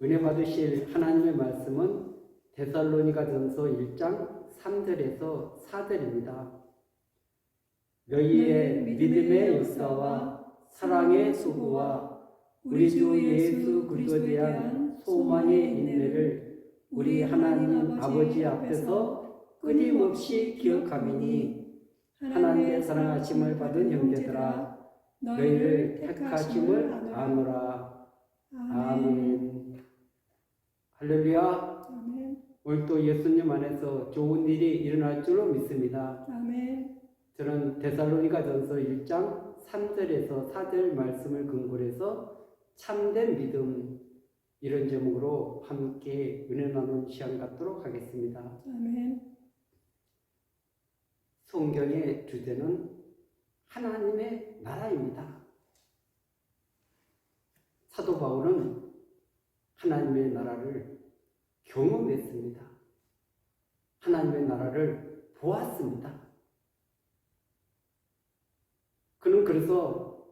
은혜 받으실 하나님의 말씀은 데살로니가전서 1장 3절에서 4절입니다. 너희의 믿음의 역사와 사랑의 수고와 우리 주 예수 그리스도에 대한 소망의 인내를 우리 하나님 아버지 앞에서 끊임없이 기억하미니 하나님의 사랑하심을 받은 형제들아 너희를 택하심을 아노라. 아멘. 할렐루야. 아멘. 오늘 또 예수님 안에서 좋은 일이 일어날 줄로 믿습니다. 아멘. 저는 데살로니가전서 1장 3절에서 4절 말씀을 근거로 해서 참된 믿음, 이런 제목으로 함께 은혜 나누는 시간 갖도록 하겠습니다. 아멘. 성경의 주제는 하나님의 나라입니다. 사도 바울은 하나님의 나라를 경험했습니다. 하나님의 나라를 보았습니다. 그는 그래서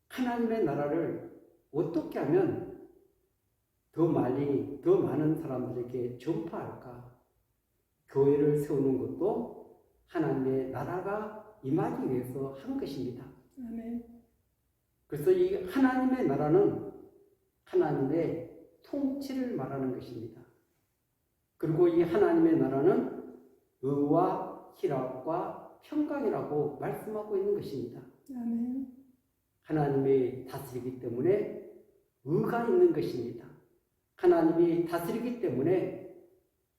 하나님의 나라를 어떻게 하면 더 많은 사람들에게 전파할까? 교회를 세우는 것도 하나님의 나라가 임하기 위해서 한 것입니다. 아멘. 그래서 이 하나님의 나라는 하나님의 통치를 말하는 것입니다. 그리고 이 하나님의 나라는 의와 희락과 평강이라고 말씀하고 있는 것입니다. 아멘. 하나님이 다스리기 때문에 의가 있는 것입니다. 하나님이 다스리기 때문에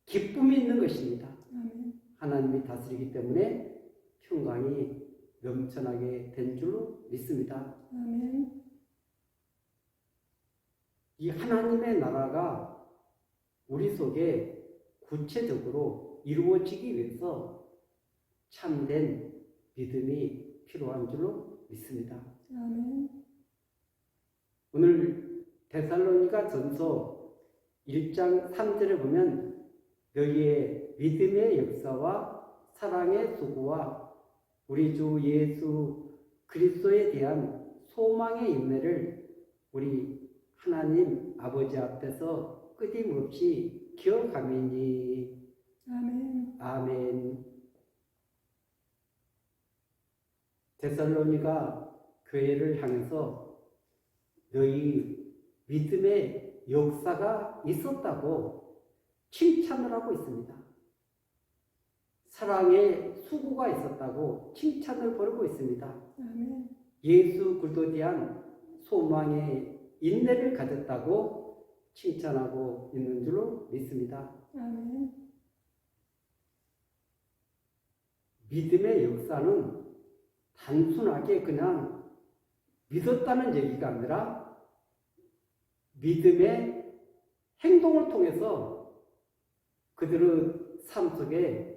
기쁨이 있는 것입니다. 아멘. 하나님이 다스리기 때문에 평강이 넘쳐나게 된 줄로 믿습니다. 아멘. 이 하나님의 나라가 우리 속에 구체적으로 이루어지기 위해서 참된 믿음이 필요한 줄로 믿습니다. 아멘. 오늘 데살로니가 전서 1장 3절에 보면 너희의 믿음의 역사와 사랑의 수고와 우리 주 예수 그리스도에 대한 소망의 인내를 우리 하나님 아버지 앞에서 끊임없이 기억하미니. 아멘. 아멘. 데살로니가 교회를 향해서 너희 믿음의 역사가 있었다고 칭찬을 하고 있습니다. 사랑의 수고가 있었다고 칭찬을 벌이고 있습니다. 아멘. 예수 그리스도에 대한 소망의 인내를 가졌다고 칭찬하고 있는 줄로 믿습니다. 아멘. 믿음의 역사는 단순하게 그냥 믿었다는 얘기가 아니라 믿음의 행동을 통해서 그들의 삶 속에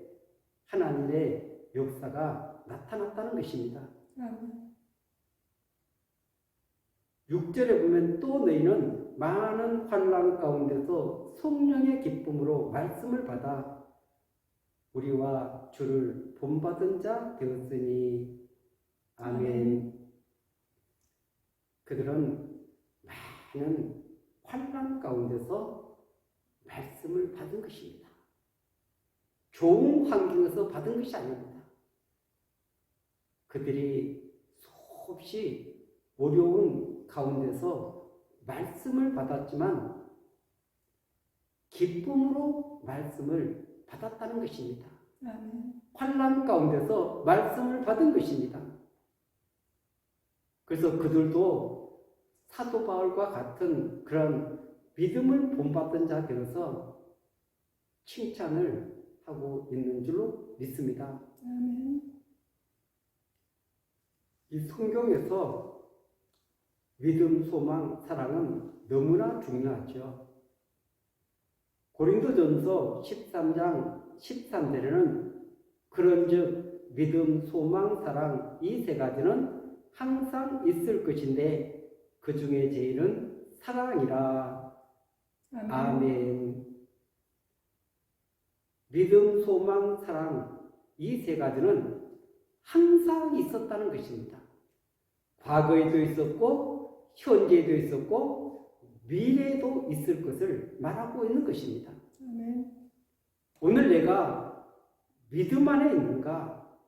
하나님의 역사가 나타났다는 것입니다. 아멘. 6절에 보면 또 너희는 많은 환난 가운데서 성령의 기쁨으로 말씀을 받아 우리와 주를 본받은 자 되었으니. 아멘. 그들은 많은 환난 가운데서 말씀을 받은 것입니다. 좋은 환경에서 받은 것이 아닙니다. 그들이 수없이 어려운 가운데서 말씀을 받았지만 기쁨으로 말씀을 받았다는 것입니다. 아멘. 환난 가운데서 말씀을 받은 것입니다. 그래서 그들도 사도 바울과 같은 그런 믿음을 본받던 자 되어서 칭찬을 하고 있는 줄로 믿습니다. 아멘. 이 성경에서 믿음, 소망, 사랑은 너무나 중요하죠. 고린도전서 13장 13절에는 그런즉 믿음, 소망, 사랑 이 세 가지는 항상 있을 것인데 그 중에 제일은 사랑이라. 아멘. 아멘. 믿음, 소망, 사랑 이 세 가지는 항상 있었다는 것입니다. 과거에도 있었고 현재에도 있었고 미래에도 있을 것을 말하고 있는 것입니다. 아멘. 오늘 내가 믿음 안에 있는가,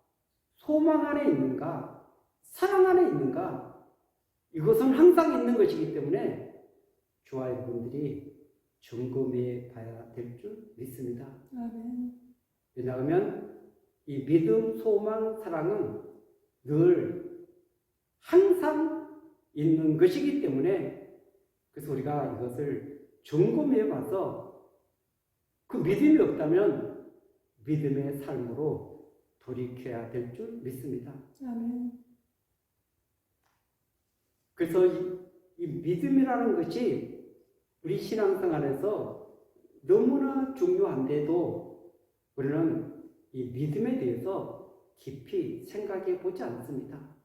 소망 안에 있는가, 사랑 안에 있는가, 이것은 항상 있는 것이기 때문에 저와 여러분들이 점검해 봐야 될 줄 믿습니다. 아멘. 왜냐하면 이 믿음, 소망, 사랑은 늘 항상 있는 것이기 때문에, 그래서 우리가 이것을 점검해 봐서 그 믿음이 없다면 믿음의 삶으로 돌이켜야 될 줄 믿습니다. 아멘. 그래서 이 믿음이라는 것이 우리 신앙생활에서 너무나 중요한데도 우리는 이 믿음에 대해서 깊이 생각해 보지 않습니다.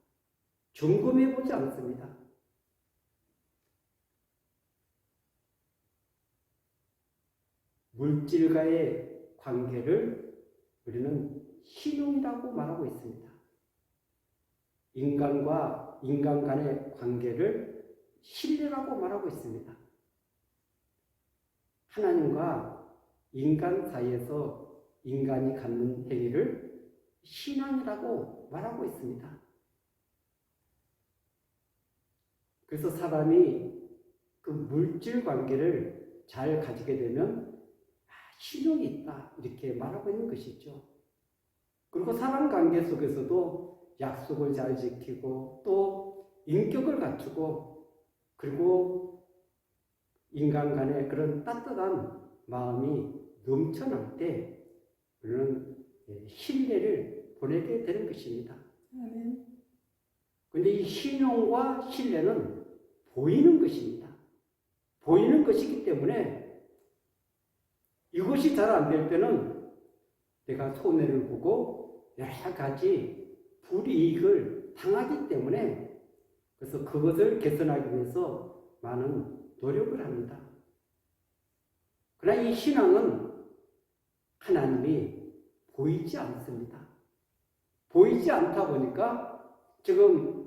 점검해 보지 않습니다. 물질과의 관계를 우리는 신용이라고 말하고 있습니다. 인간과 인간 간의 관계를 신뢰라고 말하고 있습니다. 하나님과 인간 사이에서 인간이 갖는 행위를 신앙이라고 말하고 있습니다. 그래서 사람이 그 물질 관계를 잘 가지게 되면 신용이 있다 이렇게 말하고 있는 것이죠. 그리고 사람 관계 속에서도 약속을 잘 지키고 또 인격을 갖추고 그리고 인간 간의 그런 따뜻한 마음이 넘쳐날 때 우리는 신뢰를 보내게 되는 것입니다. 아멘. 그런데 이 신용과 신뢰는 보이는 것입니다. 보이는 것이기 때문에 이것이 잘 안 될 때는 내가 손해를 보고 여러 가지 불이익을 당하기 때문에 그래서 그것을 개선하기 위해서 많은 노력을 합니다. 그러나 이 신앙은 하나님이 보이지 않습니다. 보이지 않다 보니까 지금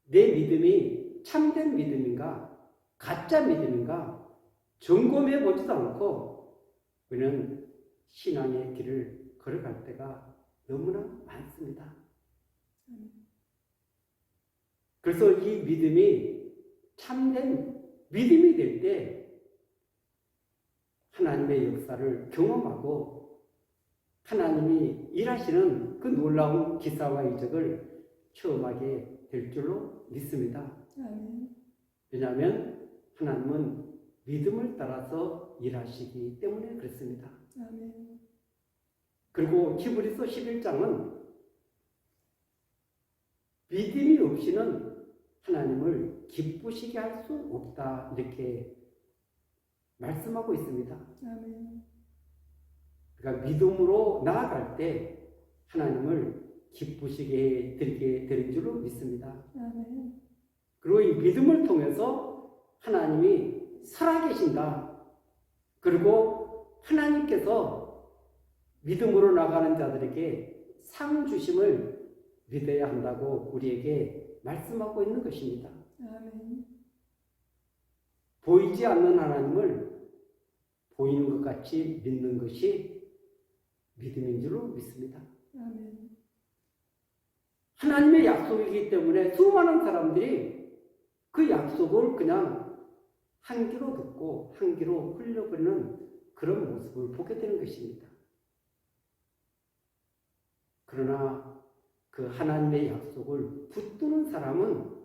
내 믿음이 참된 믿음인가 가짜 믿음인가 점검해 보지도 않고 우리는 신앙의 길을 걸어갈 때가 너무나 많습니다. 그래서 이 믿음이 참된 믿음이 될 때 하나님의 역사를 경험하고 하나님이 일하시는 그 놀라운 기사와 이적을 체험하게 될 줄로 믿습니다. 아멘. 왜냐하면 하나님은 믿음을 따라서 일하시기 때문에 그렇습니다. 아멘. 그리고 히브리서 11장은 믿음이 없이는 하나님을 기쁘시게 할 수 없다 이렇게 말씀하고 있습니다. 아멘. 그러니까 믿음으로 나아갈 때 하나님을 기쁘시게 드리게 되는 줄로 믿습니다. 아멘. 그리고 이 믿음을 통해서 하나님이 살아계신다. 그리고 하나님께서 믿음으로 나가는 자들에게 상 주심을 믿어야 한다고 우리에게 말씀하고 있는 것입니다. 아멘. 보이지 않는 하나님을 보이는 것 같이 믿는 것이 믿음인 줄로 믿습니다. 아멘. 하나님의 약속이기 때문에 수많은 사람들이 그 약속을 그냥 한 귀로 듣고 한 귀로 흘려버리는 그런 모습을 보게 되는 것입니다. 그러나 그 하나님의 약속을 붙드는 사람은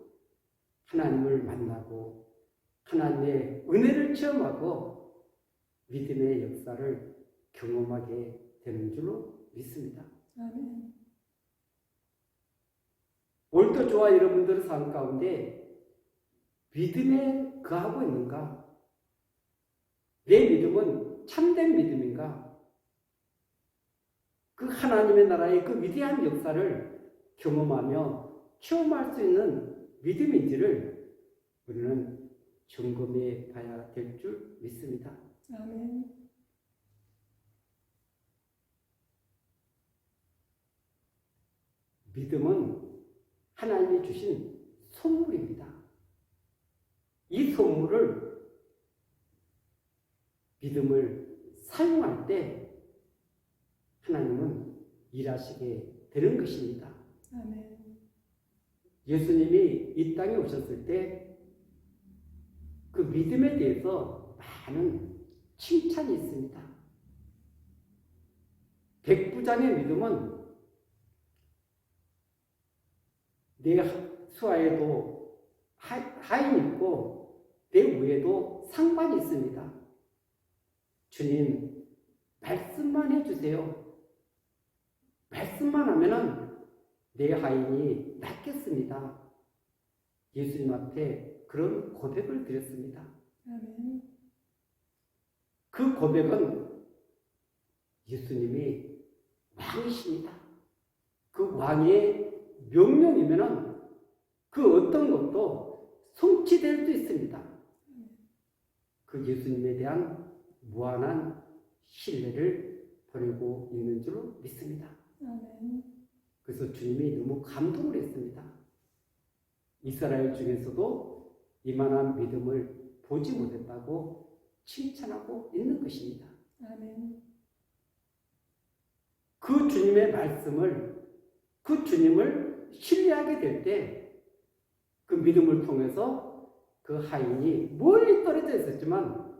하나님을 만나고 하나님의 은혜를 체험하고 믿음의 역사를 경험하게 되는 줄로 믿습니다. 아멘. 오늘도 저와 여러분들의 삶 가운데 믿음에 거하고 있는가? 내 믿음은 참된 믿음인가? 그 하나님의 나라의 그 위대한 역사를 경험하며 체험할 수 있는 믿음인지를 우리는 점검해 봐야 될 줄 믿습니다. 아멘. 믿음은 하나님이 주신 선물입니다. 이 선물을 믿음을 사용할 때 하나님은 일하시게 되는 것입니다. 아멘. 예수님이 이 땅에 오셨을 때 그 믿음에 대해서 많은 칭찬이 있습니다. 백부장의 믿음은 내 수하에도 하인이 있고 내 위에도 상관이 있습니다. 주님, 말씀만 해주세요. 말씀만 하면은 내 하인이 낫겠습니다. 예수님 앞에 그런 고백을 드렸습니다. 아멘. 그 고백은 예수님이 왕이십니다. 그 왕의 명령이면은 그 어떤 것도 성취될 수 있습니다. 그 예수님에 대한 무한한 신뢰를 보내고 있는 줄로 믿습니다. 아멘. 그래서 주님이 너무 감동을 했습니다. 이스라엘 중에서도 이만한 믿음을 보지 못했다고 칭찬하고 있는 것입니다. 아멘. 그 주님의 말씀을, 그 주님을 신뢰하게 될 때 그 믿음을 통해서 그 하인이 멀리 떨어져 있었지만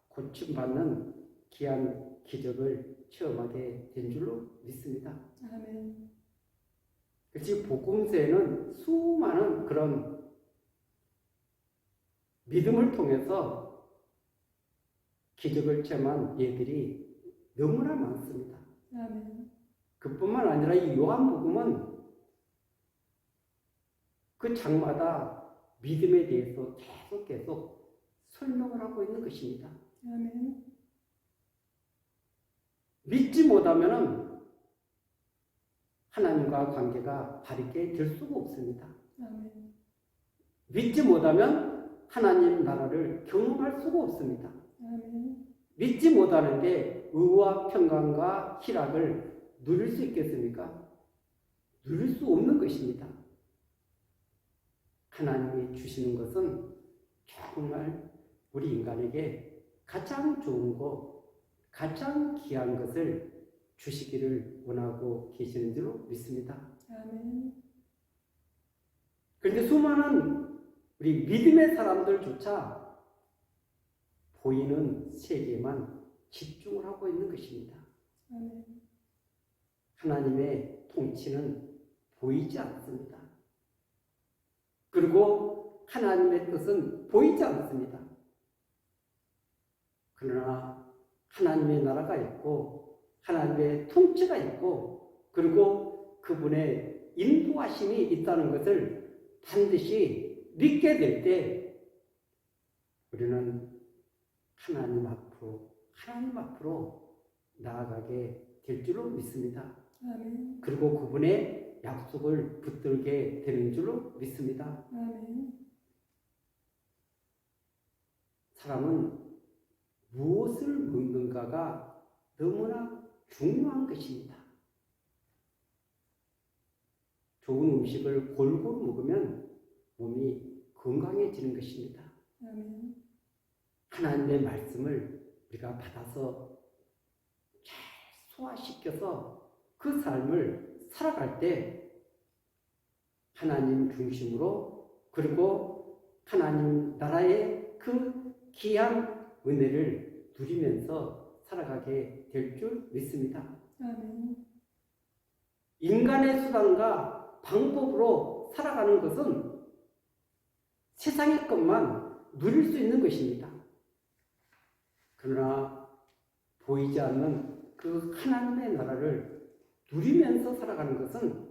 고침받는 귀한 기적을 체험하게 된 줄로 믿습니다. 아멘. 그래서 복음서에는 수많은 그런 믿음을 통해서 기적을 체험한 예들이 너무나 많습니다. 아멘. 그뿐만 아니라 이 요한복음은 그 장마다 믿음에 대해서 계속 설명을 하고 있는 것입니다. 아멘. 믿지 못하면 하나님과 관계가 바르게 될 수가 없습니다. 아멘. 믿지 못하면 하나님 나라를 경험할 수가 없습니다. 아멘. 믿지 못하는데 의와 평강과 희락을 누릴 수 있겠습니까? 누릴 수 없는 것입니다. 하나님이 주시는 것은 정말 우리 인간에게 가장 좋은 것, 가장 귀한 것을 주시기를 원하고 계시는 줄로 믿습니다. 아멘. 그런데 수많은 우리 믿음의 사람들조차 보이는 세계에만 집중을 하고 있는 것입니다. 아멘. 하나님의 통치는 보이지 않습니다. 그리고 하나님의 뜻은 보이지 않습니다. 그러나 하나님의 나라가 있고 하나님의 통치가 있고 그리고 그분의 인도하심이 있다는 것을 반드시 믿게 될 때 우리는 하나님 앞으로 나아가게 될 줄로 믿습니다. 아멘. 그리고 그분의 약속을 붙들게 되는 줄로 믿습니다. 아멘. 사람은 무엇을 먹는가가 너무나 중요한 것입니다. 좋은 음식을 골고루 먹으면 몸이 건강해지는 것입니다. 아멘. 하나님의 말씀을 우리가 받아서 잘 소화시켜서 그 삶을 살아갈 때 하나님 중심으로 그리고 하나님 나라의 그 귀한 은혜를 누리면서 살아가게 될 줄 믿습니다. 아멘. 인간의 수단과 방법으로 살아가는 것은 세상의 것만 누릴 수 있는 것입니다. 그러나 보이지 않는 그 하나님의 나라를 누리면서 살아가는 것은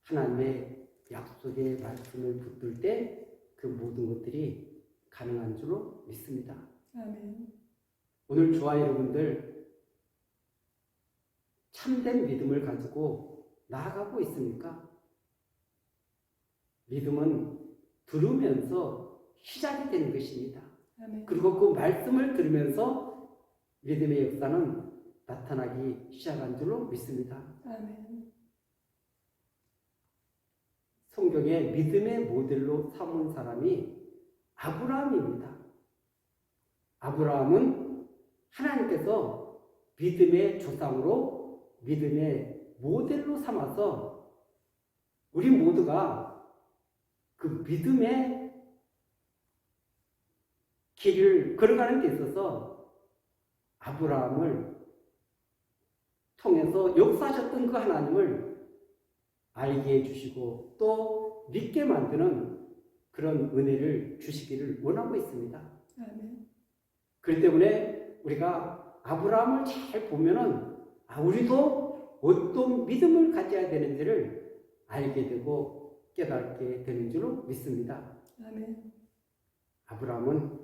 하나님의 약속의 말씀을 붙들 때 그 모든 것들이 가능한 줄로 믿습니다. 아멘. 오늘 저와 여러분들 참된 믿음을 가지고 나아가고 있습니까? 믿음은 들으면서 시작이 되는 것입니다. 아멘. 그리고 그 말씀을 들으면서 믿음의 역사는 나타나기 시작한 줄로 믿습니다. 아멘. 성경의 믿음의 모델로 삼은 사람이 아브라함입니다. 아브라함은 하나님께서 믿음의 조상으로 믿음의 모델로 삼아서 우리 모두가 그 믿음의 길을 걸어가는 데 있어서 아브라함을 통해서 역사하셨던 그 하나님을 알게 해주시고 또 믿게 만드는 그런 은혜를 주시기를 원하고 있습니다. 아멘. 그렇기 때문에 우리가 아브라함을 잘 보면은 우리도 어떤 믿음을 가져야 되는지를 알게 되고 깨닫게 되는 줄로 믿습니다. 아멘. 아브라함은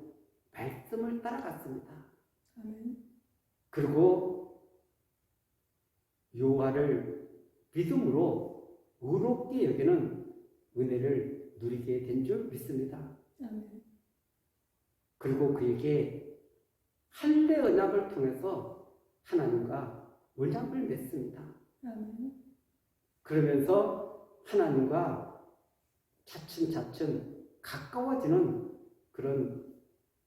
말씀을 따라갔습니다. 아멘. 그리고 여호와를 믿음으로 의롭게 여기는 은혜를 누리게 된 줄 믿습니다. 아멘. 그리고 그에게 할례 언약을 통해서 하나님과 언약을 맺습니다. 아멘. 그러면서 하나님과 차츰차츰 가까워지는 그런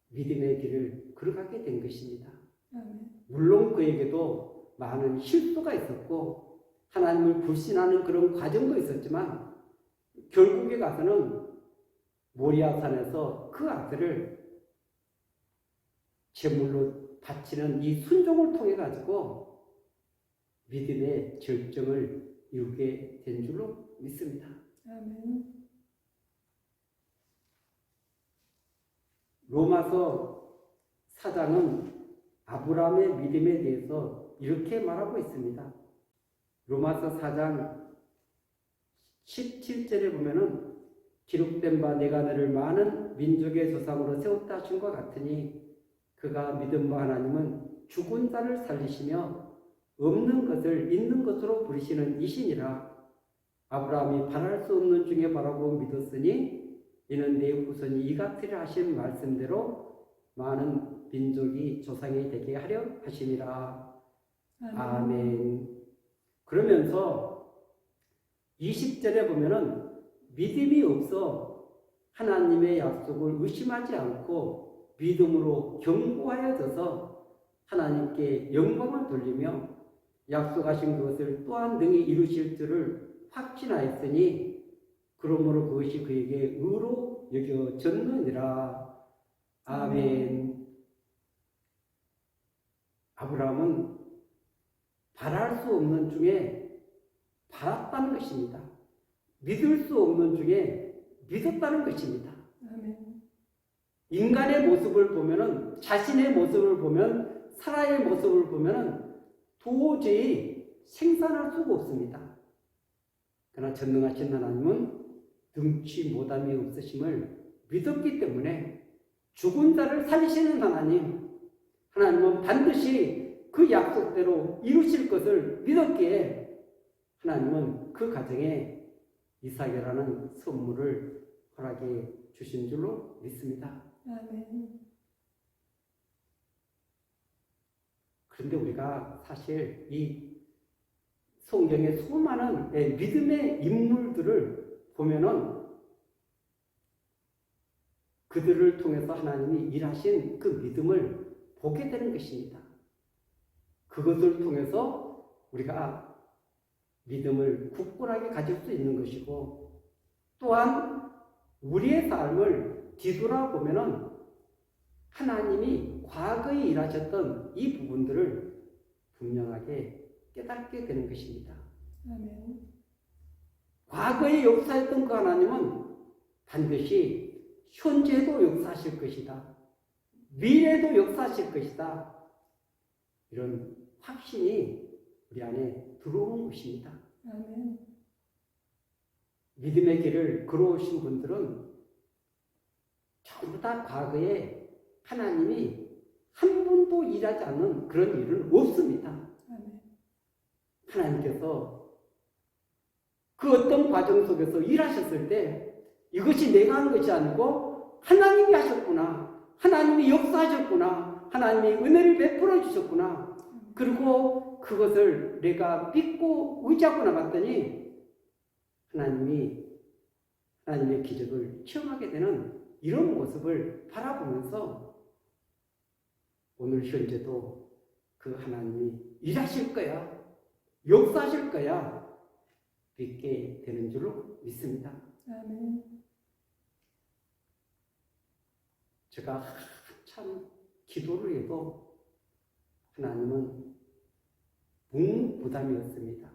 믿음의 길을 걸어가게 된 것입니다. 아멘. 물론 그에게도 많은 실수가 있었고 하나님을 불신하는 그런 과정도 있었지만 결국에 가서는 모리아산에서 그 아들을 제물로 바치는 이 순종을 통해 가지고 믿음의 절정을 이루게 된 줄로 믿습니다. 아멘. 로마서 4장은 아브라함의 믿음에 대해서 이렇게 말하고 있습니다. 로마서 4장 17절에 보면은 기록된 바 내가 너를 많은 민족의 조상으로 세웠다 하신 것 같으니 그가 믿은 바 하나님은 죽은 자를 살리시며 없는 것을 있는 것으로 부리시는 이시니라. 아브라함이 바랄 수 없는 중에 바라고 믿었으니 이는 내 후손이 이같으리라 하신 말씀대로 많은 민족이 조상이 되게 하려 하심이라. 아멘. 그러면서 20절에 보면은 믿음이 없어 하나님의 약속을 의심하지 않고 믿음으로 견고하여져서 하나님께 영광을 돌리며 약속하신 것을 또한 능히 이루실 줄을 확신하였으니 그러므로 그것이 그에게 의로 여겨졌느니라. 아멘. 아브라함은 바랄 수 없는 중에 바랐다는 것입니다. 믿을 수 없는 중에 믿었다는 것입니다. 아멘. 인간의 모습을 보면은 자신의 모습을 보면 사라의 모습을 보면은 도저히 생산할 수가 없습니다. 그러나 전능하신 하나님은 능치 못함이 없으심을 믿었기 때문에 죽은 자를 살리시는 하나님은 반드시 그 약속대로 이루실 것을 믿었기에 하나님은 그 가정에 이삭이라는 선물을 허락해 주신 줄로 믿습니다. 아멘. 그런데 우리가 사실 이 성경의 수많은 믿음의 인물들을 보면은 그들을 통해서 하나님이 일하신 그 믿음을 보게 되는 것입니다. 그것을 통해서 우리가 믿음을 굳건하게 가질 수 있는 것이고 또한 우리의 삶을 뒤돌아보면은 하나님이 과거에 일하셨던 이 부분들을 분명하게 깨닫게 되는 것입니다. 아멘. 과거에 역사했던 그 하나님은 반드시 현재도 역사하실 것이다. 미래도 역사하실 것이다. 이런 확신이 우리 안에 들어오는 것입니다. 아멘. 믿음의 길을 걸어오신 분들은 전부 다 과거에 하나님이 한 번도 일하지 않는 그런 일은 없습니다. 아멘. 하나님께서 그 어떤 과정 속에서 일하셨을 때 이것이 내가 한 것이 아니고 하나님이 하셨구나. 하나님이 역사하셨구나. 하나님이 은혜를 베풀어 주셨구나. 그리고 그것을 내가 믿고 의지하고 나갔더니 하나님의 기적을 체험하게 되는 이런 모습을 바라보면서 오늘 현재도 그 하나님이 일하실 거야. 역사하실 거야. 믿게 되는 줄로 믿습니다. 아멘. 제가 한참 기도를 해도 하나님은 묵묵부담이었습니다.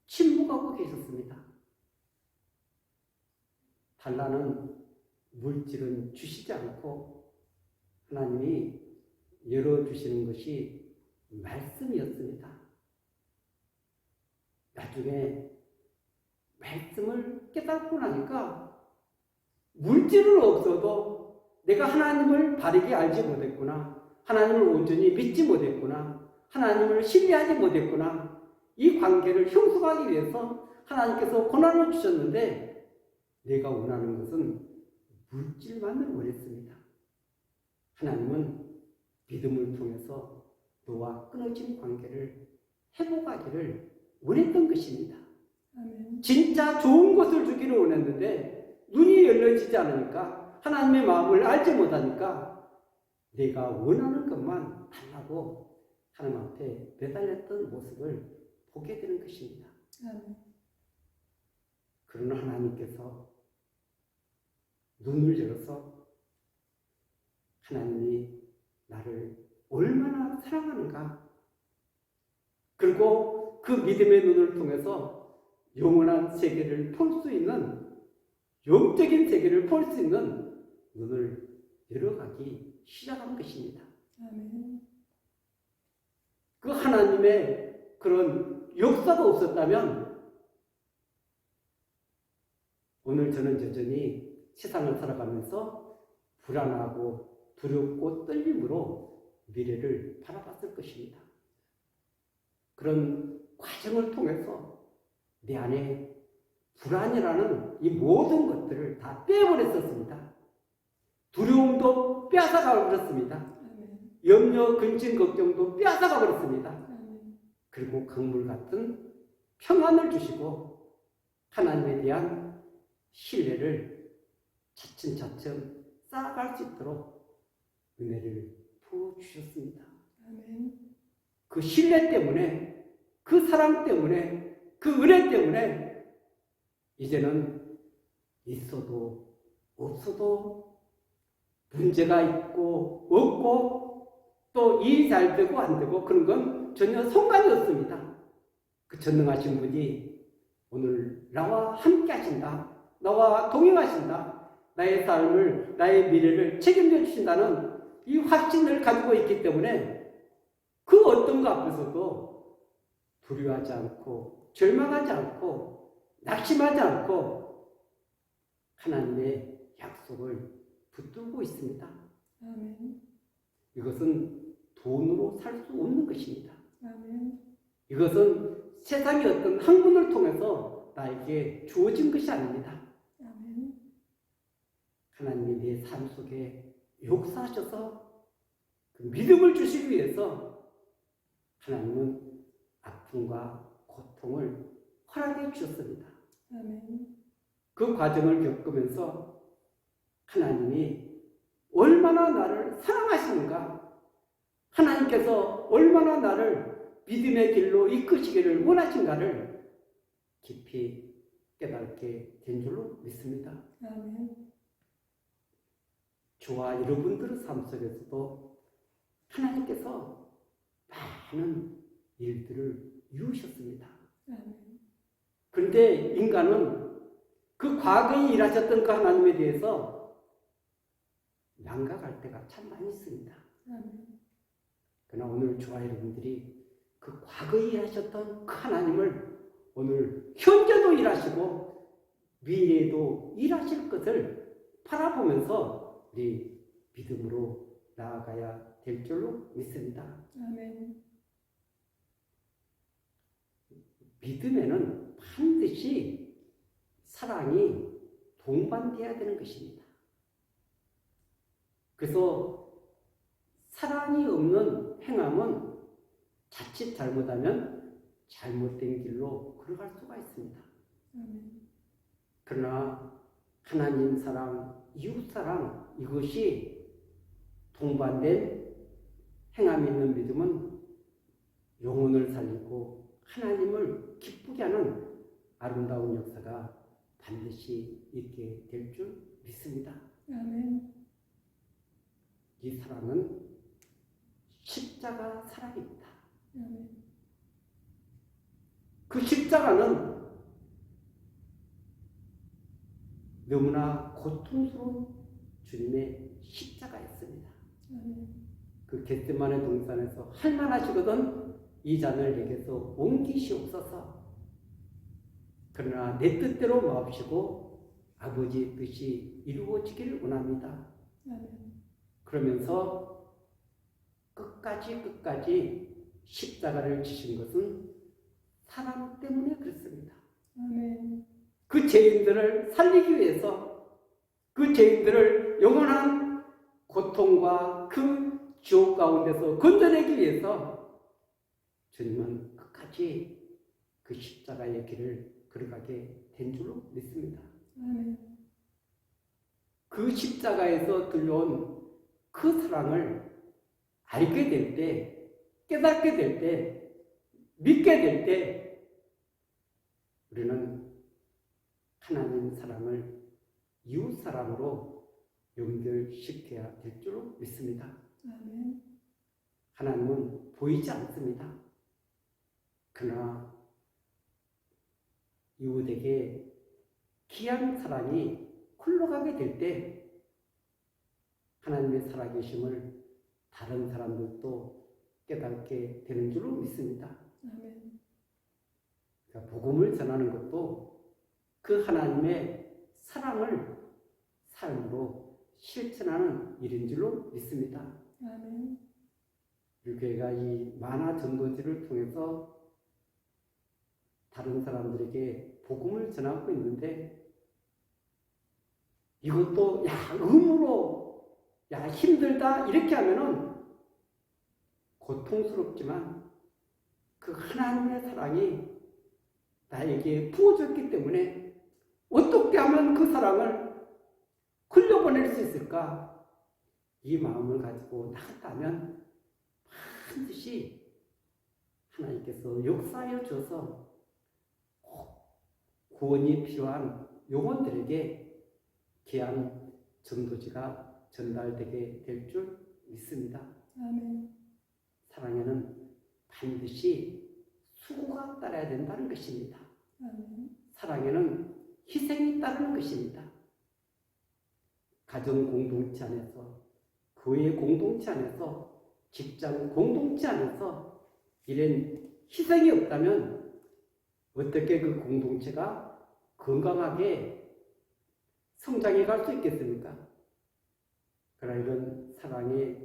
침묵하고 계셨습니다. 달라는 물질은 주시지 않고 하나님이 열어주시는 것이 말씀이었습니다. 나중에 말씀을 깨닫고 나니까 물질은 없어도 내가 하나님을 바르게 알지 못했구나. 하나님을 온전히 믿지 못했구나. 하나님을 신뢰하지 못했구나. 이 관계를 형성하기 위해서 하나님께서 고난을 주셨는데 내가 원하는 것은 물질만을 원했습니다. 하나님은 믿음을 통해서 너와 끊어진 관계를 회복하기를 원했던 것입니다. 아멘. 진짜 좋은 것을 주기를 원했는데 눈이 열려지지 않으니까 하나님의 마음을 알지 못하니까 내가 원하는 것만 달라고 하나님 앞에 매달렸던 모습을 보게 되는 것입니다. 아멘. 그러나 하나님께서 눈을 열어서 하나님이 나를 얼마나 사랑하는가, 그리고 그 믿음의 눈을 통해서 영원한 세계를 볼 수 있는, 영적인 세계를 볼 수 있는 눈을 열어가기 시작한 것입니다. 아멘. 그 하나님의 그런 역사가 없었다면 오늘 저는 여전히 세상을 살아가면서 불안하고 두렵고 떨림으로 미래를 바라봤을 것입니다. 그런 과정을 통해서 내 안에 불안이라는 이 모든 것들을 다 빼버렸었습니다. 두려움도 빼앗아가 버렸습니다. 아멘. 염려, 근심, 걱정도 빼앗아가 버렸습니다. 아멘. 그리고 강물 같은 평안을 주시고 하나님에 대한 신뢰를 차츰차츰 쌓아갈 수 있도록 은혜를 부어주셨습니다. 아멘. 그 신뢰 때문에, 그 사랑 때문에, 그 은혜 때문에 이제는 있어도 없어도 문제가 있고 없고 또 일이 잘 되고 안 되고 그런 건 전혀 상관이 없습니다. 그 전능하신 분이 오늘 나와 함께 하신다. 나와 동행하신다. 나의 삶을, 나의 미래를 책임져 주신다는 이 확신을 가지고 있기 때문에 그 어떤 것 앞에서도 두려워하지 않고 절망하지 않고 낙심하지 않고 하나님의 약속을 붙들고 있습니다. 아멘. 이것은 돈으로 살 수 없는 것입니다. 아멘. 이것은 세상의 어떤 학문을 통해서 나에게 주어진 것이 아닙니다. 아멘. 하나님이 내 삶 속에 역사하셔서 그 믿음을 주시기 위해서 하나님은 아픔과 고통을 허락해 주셨습니다. 아멘. 그 과정을 겪으면서 하나님이 얼마나 나를 사랑하시는가, 하나님께서 얼마나 나를 믿음의 길로 이끄시기를 원하신가를 깊이 깨닫게 된 줄로 믿습니다. 아멘. 저와 여러분들의 삶 속에서도 하나님께서 많은 일들을 이루셨습니다. 아멘. 그런데 인간은 그 과거에 일하셨던 그 하나님에 대해서 양각할 때가 참 많이 있습니다. 아멘. 그러나 오늘 저와 여러분들이 그 과거에 일하셨던 그 하나님을 오늘 현재도 일하시고 미래에도 일하실 것을 바라보면서 우리 믿음으로 나아가야 될 줄로 믿습니다. 아멘. 믿음에는 반드시 사랑이 동반되어야 되는 것입니다. 그래서 사랑이 없는 행함은 자칫 잘못하면 잘못된 길로 걸어갈 수가 있습니다. 아멘. 그러나 하나님 사랑, 이웃 사랑 이것이 동반된 행함 있는 믿음은 영혼을 살리고 하나님을 기쁘게 하는 아름다운 역사가 반드시 있게 될 줄 믿습니다. 아멘. 이 사랑은 십자가 사랑입니다. 아멘. 그 십자가는 너무나 고통스러운 주님의 십자가였습니다. 아멘. 그 겟세마네 동산에서 할만하시거든 이 잔을 내게서 옮기시옵소서. 그러나 내 뜻대로 마옵시고 아버지 뜻이 이루어지기를 원합니다. 아멘. 그러면서 끝까지 십자가를 지신 것은 사랑 때문에 그렇습니다. 아멘. 그 죄인들을 살리기 위해서, 그 죄인들을 영원한 고통과 그 지옥 가운데서 건져내기 위해서 주님은 끝까지 그 십자가의 길을 걸어가게 된 줄로 믿습니다. 아멘. 그 십자가에서 들려온 그 사랑을 알게 될 때, 깨닫게 될 때, 믿게 될 때 우리는 하나님 사랑을 이웃 사랑으로 연결시켜야 될 줄로 믿습니다. 아멘. 하나님은 보이지 않습니다. 그러나 이웃에게 귀한 사랑이 흘러가게 될 때 하나님의 살아계심을 다른 사람들도 깨닫게 되는 줄로 믿습니다. 아멘. 그러니까 복음을 전하는 것도 그 하나님의 사랑을 삶으로 실천하는 일인 줄로 믿습니다. 아멘. 우리 교회가 이 만화 전도지를 통해서 다른 사람들에게 복음을 전하고 있는데 이것도 의무로 힘들다 이렇게 하면은 고통스럽지만 그 하나님의 사랑이 나에게 부어졌기 때문에 어떻게 하면 그 사랑을 흘려보낼 수 있을까? 이 마음을 가지고 나갔다면 반드시 하나님께서 역사하여 주어서 구원이 필요한 영혼들에게 귀한 전도지가 전달되게 될 줄 믿습니다. 아멘. 사랑에는 반드시 수고가 따라야 된다는 것입니다. 아멘. 사랑에는 희생이 따르는 것입니다. 가정 공동체 안에서, 교회 공동체 안에서, 직장 공동체 안에서 이런 희생이 없다면 어떻게 그 공동체가 건강하게 성장해 갈 수 있겠습니까? 그러나 이런 사랑에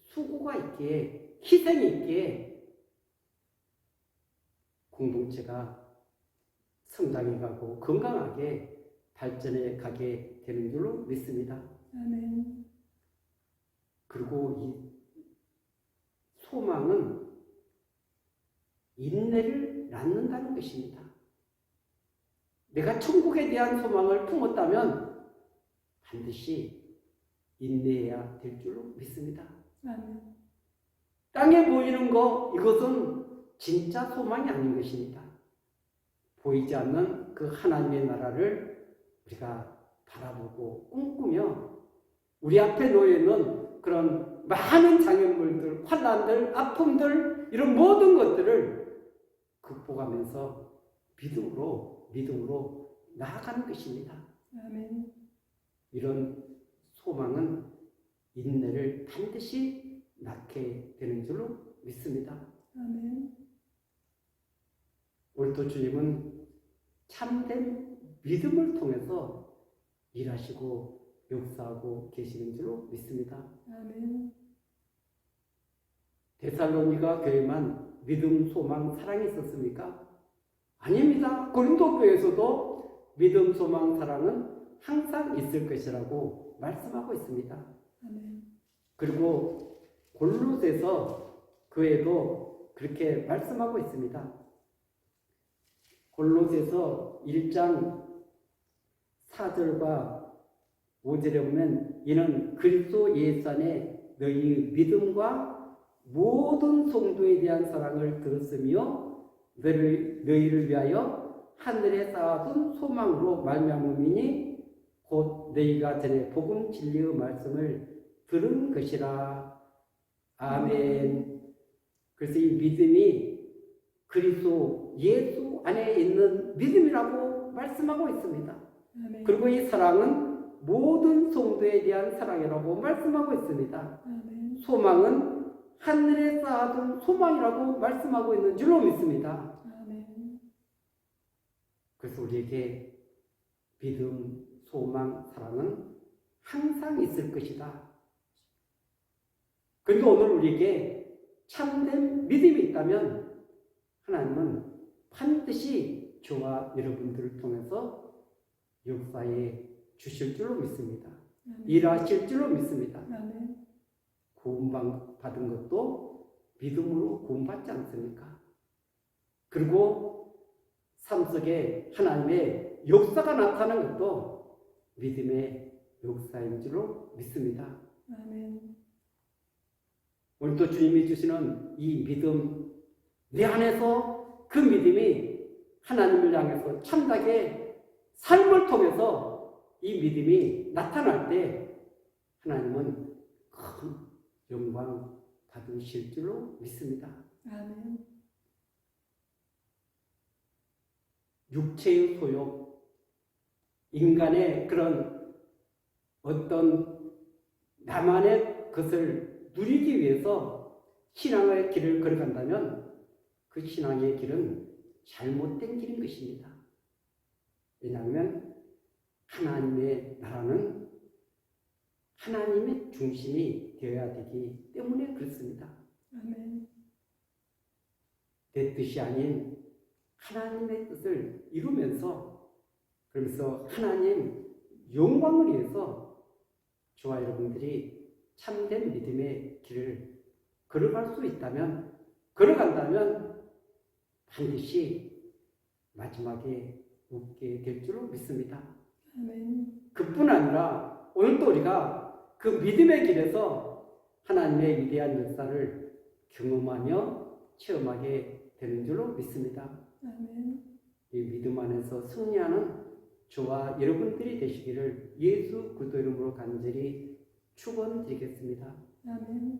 수고가 있기에, 희생이 있기에 공동체가 성장해 가고 건강하게 발전해 가게 되는 줄로 믿습니다. 아멘. 그리고 이 소망은 인내를 낳는다는 것입니다. 내가 천국에 대한 소망을 품었다면 반드시 인내해야 될 줄로 믿습니다. 아멘. 땅에 보이는 거 이것은 진짜 소망이 아닌 것입니다. 보이지 않는 그 하나님의 나라를 우리가 바라보고 꿈꾸며 우리 앞에 놓여 있는 그런 많은 장애물들, 환난들, 아픔들 이런 모든 것들을 극복하면서 믿음으로 나아가는 것입니다. 아멘. 이런 소망은 인내를 반드시 낳게 되는 줄로 믿습니다. 아멘. 오늘도 주님은 참된 믿음을 통해서 일하시고 역사하고 계시는 줄로 믿습니다. 아멘. 데살로니가 교회만 믿음, 소망, 사랑이 있었습니까? 아닙니다. 고린도 교회에서도 믿음, 소망, 사랑은 항상 있을 것이라고 말씀하고 있습니다. 아멘. 그리고 골로새서 교회도 그렇게 말씀하고 있습니다. 골로새서 1장 4절과 5절에 보면 이는 그리스도 예수 안에 너희 믿음과 모든 성도에 대한 사랑을 들었으며 너희를 위하여 하늘에 쌓아둔 소망으로 말미암음이니 곧 너희가 전에 복음 진리의 말씀을 들은 것이라. 아멘. 그래서 이 믿음이 그리스도 예수 안에 있는 믿음이라고 말씀하고 있습니다. 아멘. 그리고 이 사랑은 모든 성도에 대한 사랑이라고 말씀하고 있습니다. 아멘. 소망은 하늘에 쌓아둔 소망이라고 말씀하고 있는 줄로 믿습니다. 아멘. 그래서 우리에게 믿음, 소망, 사랑은 항상 있을 것이다. 그런데 오늘 우리에게 참된 믿음이 있다면 하나님은 반드시 저와 여러분들을 통해서 역사에 주실 줄로 믿습니다. 아멘. 일하실 줄로 믿습니다. 아멘. 구원받은 것도 믿음으로 구원받지 않습니까? 그리고 삶 속에 하나님의 역사가 나타나는 것도 믿음의 역사인 줄로 믿습니다. 아멘. 오늘도 주님이 주시는 이 믿음, 내 안에서 그 믿음이 하나님을 향해서 참되게 삶을 통해서 이 믿음이 나타날 때 하나님은 큰 영광 받으실 줄로 믿습니다. 아멘. 육체의 소욕, 인간의 그런 어떤 나만의 것을 누리기 위해서 신앙의 길을 걸어간다면 그 신앙의 길은 잘못된 길인 것입니다. 왜냐하면 하나님의 나라는 하나님의 중심이 되어야 되기 때문에 그렇습니다. 아멘. 내 뜻이 아닌 하나님의 뜻을 이루면서 그러면서 하나님 영광을 위해서 저와 여러분들이 참된 믿음의 길을 걸어갈 수 있다면, 걸어간다면 반드시 마지막에 웃게 될 줄로 믿습니다. 아멘. 그뿐 아니라 오늘도 우리가 그 믿음의 길에서 하나님의 위대한 역사를 경험하며 체험하게 되는 줄로 믿습니다. 아멘. 이 믿음 안에서 승리하는 저와 여러분들이 되시기를 예수 그리스도 이름으로 간절히 축원드리겠습니다. 아멘.